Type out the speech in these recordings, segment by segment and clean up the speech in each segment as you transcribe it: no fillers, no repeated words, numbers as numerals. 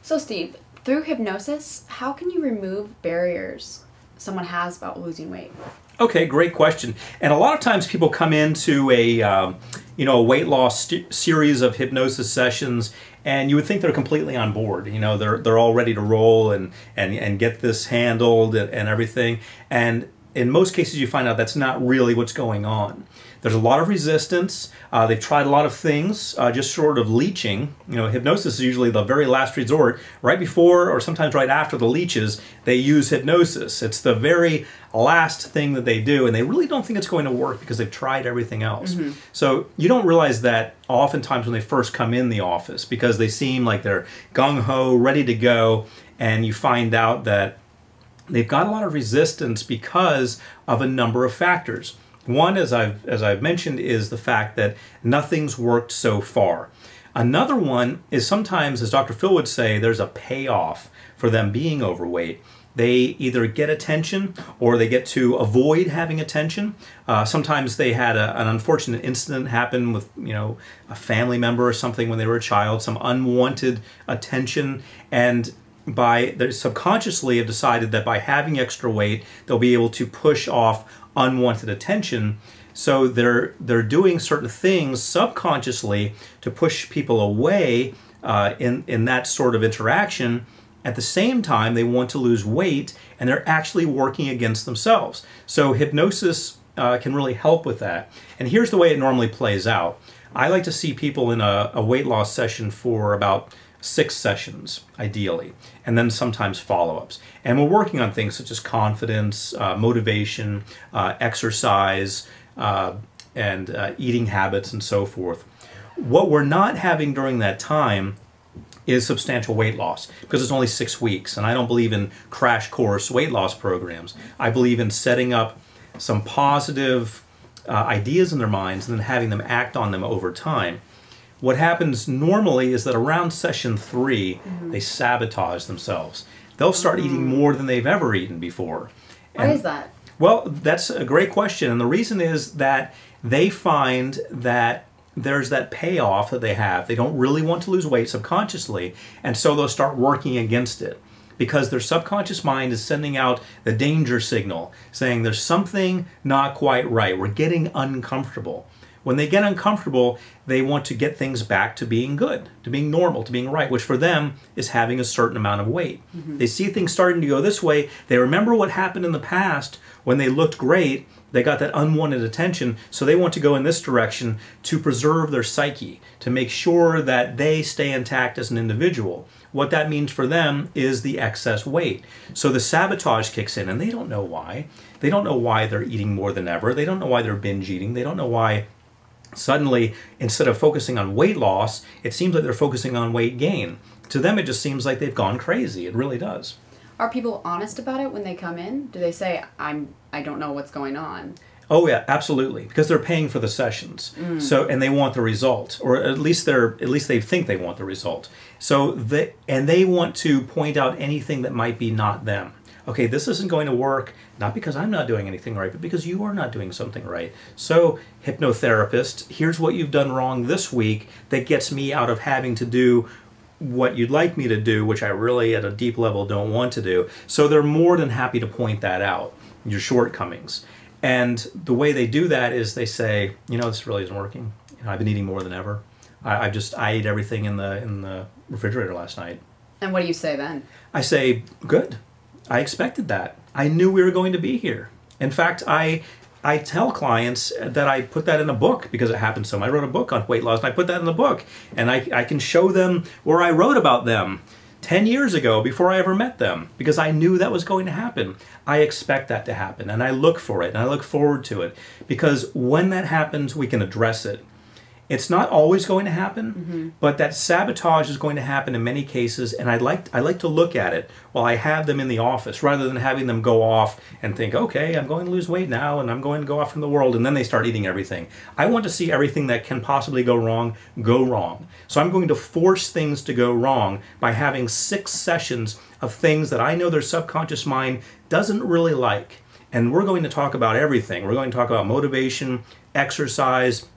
So Steve, through hypnosis, how can you remove barriers someone has about losing weight? Okay, great question. And a lot of times people come into a weight loss series of hypnosis sessions, and you would think they're completely on board. They're all ready to roll and get this handled and everything. And in most cases, you find out that's not really what's going on. There's a lot of resistance. They've tried a lot of things, just sort of leeching. Hypnosis is usually the very last resort. Right before or sometimes right after the leeches, they use hypnosis. It's the very last thing that they do, and they really don't think it's going to work because they've tried everything else. Mm-hmm. So you don't realize that oftentimes when they first come in the office, because they seem like they're gung-ho, ready to go, and you find out that they've got a lot of resistance because of a number of factors. One, as I've mentioned, is the fact that nothing's worked so far. Another one is sometimes, as Dr. Phil would say, there's a payoff for them being overweight. They either get attention or they get to avoid having attention. Sometimes they had an unfortunate incident happen with a family member or something when they were a child, some unwanted attention, and they subconsciously have decided that by having extra weight, they'll be able to push off unwanted attention. So they're doing certain things subconsciously to push people away in that sort of interaction. At the same time, they want to lose weight, and they're actually working against themselves. So hypnosis can really help with that. And here's the way it normally plays out. I like to see people in a weight loss session for about 6 sessions, ideally, and then sometimes follow-ups. And we're working on things such as confidence, motivation, exercise, and eating habits, and so forth. What we're not having during that time is substantial weight loss, because it's only 6 weeks, and I don't believe in crash course weight loss programs. I believe in setting up some positive ideas in their minds and then having them act on them over time. What happens normally is that around session 3, they sabotage themselves. They'll start eating more than they've ever eaten before. Why is that? Well, that's a great question. And the reason is that they find that there's that payoff that they have. They don't really want to lose weight subconsciously, and so they'll start working against it, because their subconscious mind is sending out the danger signal, saying there's something not quite right. We're getting uncomfortable. When they get uncomfortable, they want to get things back to being good, to being normal, to being right, which for them is having a certain amount of weight. Mm-hmm. They see things starting to go this way. They remember what happened in the past when they looked great. They got that unwanted attention, so they want to go in this direction to preserve their psyche, to make sure that they stay intact as an individual. What that means for them is the excess weight. So the sabotage kicks in, and they don't know why. They don't know why they're eating more than ever. They don't know why they're binge eating. They don't know why suddenly, instead of focusing on weight loss, it seems like they're focusing on weight gain. To them, it just seems like they've gone crazy. It really does. Are people honest about it when they come in? Do they say, I don't know what's going on? Oh yeah, absolutely, because they're paying for the sessions. So, and they want the result, or at least they think they want the result. So they want to point out anything that might be not them. Okay, this isn't going to work, not because I'm not doing anything right, but because you are not doing something right. So, hypnotherapist, here's what you've done wrong this week that gets me out of having to do what you'd like me to do, which I really at a deep level don't want to do. So they're more than happy to point that out, your shortcomings. And the way they do that is they say, this really isn't working. I've been eating more than ever. I ate everything in the refrigerator last night. And what do you say then? I say, good. I expected that. I knew we were going to be here. In fact, I tell clients that I put that in a book because it happened so. I wrote a book on weight loss, and I put that in the book. And I can show them where I wrote about them 10 years ago before I ever met them, because I knew that was going to happen. I expect that to happen, and I look for it, and I look forward to it, because when that happens, we can address it. It's not always going to happen, but that sabotage is going to happen in many cases, and I like to look at it while I have them in the office, rather than having them go off and think, okay, I'm going to lose weight now, and I'm going to go off from the world, and then they start eating everything. I want to see everything that can possibly go wrong. So I'm going to force things to go wrong by having 6 sessions of things that I know their subconscious mind doesn't really like. And we're going to talk about everything. We're going to talk about motivation, exercise,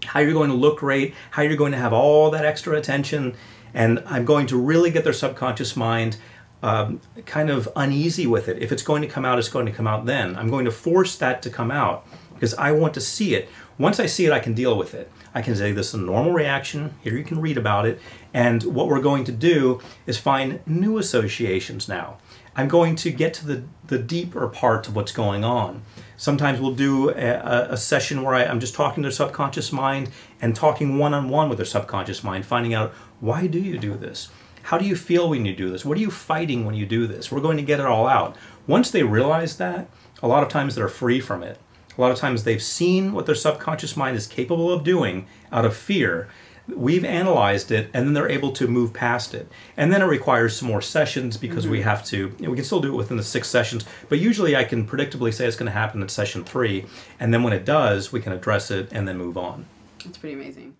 how you're going to look great, how you're going to have all that extra attention, and I'm going to really get their subconscious mind kind of uneasy with it. If it's going to come out, it's going to come out then. I'm going to force that to come out because I want to see it. Once I see it, I can deal with it. I can say this is a normal reaction. Here you can read about it. And what we're going to do is find new associations now. I'm going to get to the deeper part of what's going on. Sometimes we'll do a session where I'm just talking to their subconscious mind and talking one-on-one with their subconscious mind, finding out, why do you do this? How do you feel when you do this? What are you fighting when you do this? We're going to get it all out. Once they realize that, a lot of times they're free from it. A lot of times they've seen what their subconscious mind is capable of doing out of fear. We've analyzed it, and then they're able to move past it. And then it requires some more sessions because we have to, we can still do it within the 6 sessions, but usually I can predictably say it's going to happen in session 3, and then when it does, we can address it and then move on. That's pretty amazing.